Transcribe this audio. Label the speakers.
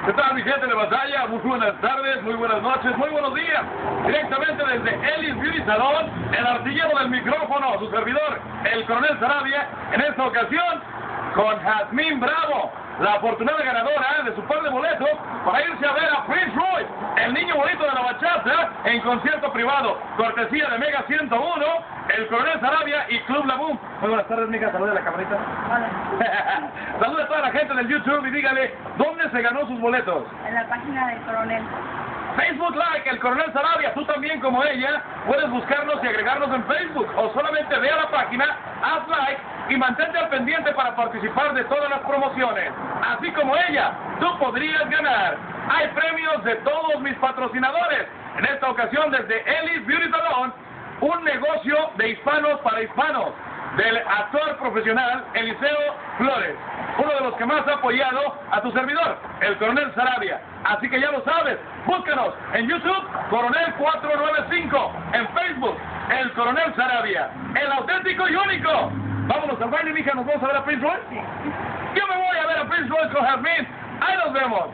Speaker 1: ¿Qué tal, mi gente de batalla? Muy buenas tardes, muy buenas noches, muy buenos días. Directamente desde Ellis Beauty Salon, el artillero del micrófono, su servidor, el coronel Sarabia, en esta ocasión con Jazmín Bravo, la afortunada ganadora de su par de boletos para irse a ver a Prince Royce, el niño bonito de la bachata, en concierto privado, cortesía de Mega 101, el coronel Sarabia y Club La Boom. Muy buenas tardes, mija, saluda a la camarita.
Speaker 2: Hola.
Speaker 1: Saluda a toda la gente del YouTube y dígale, ¿dónde se ganó sus boletos?
Speaker 2: En la página del coronel.
Speaker 1: Facebook Like, el coronel Sarabia. Tú también, como ella, puedes buscarnos y agregarnos en Facebook, o solamente ve a la página, haz like y mantente al pendiente para participar de todas las promociones. Así como ella, tú podrías ganar. Hay premios de todos mis patrocinadores. En esta ocasión, desde Ellis Beauty Salon, un negocio de hispanos para hispanos, del actor profesional Eliseo Flores, uno de los que más ha apoyado a tu servidor, el coronel Sarabia. Así que ya lo sabes, búscanos en YouTube, Coronel 495, en Facebook, el coronel Sarabia, el auténtico y único. Vámonos al baile, mija, nos vamos a ver a Prince Royce. Yo me voy a ver a Prince Royce con Jazmín. Ahí nos vemos.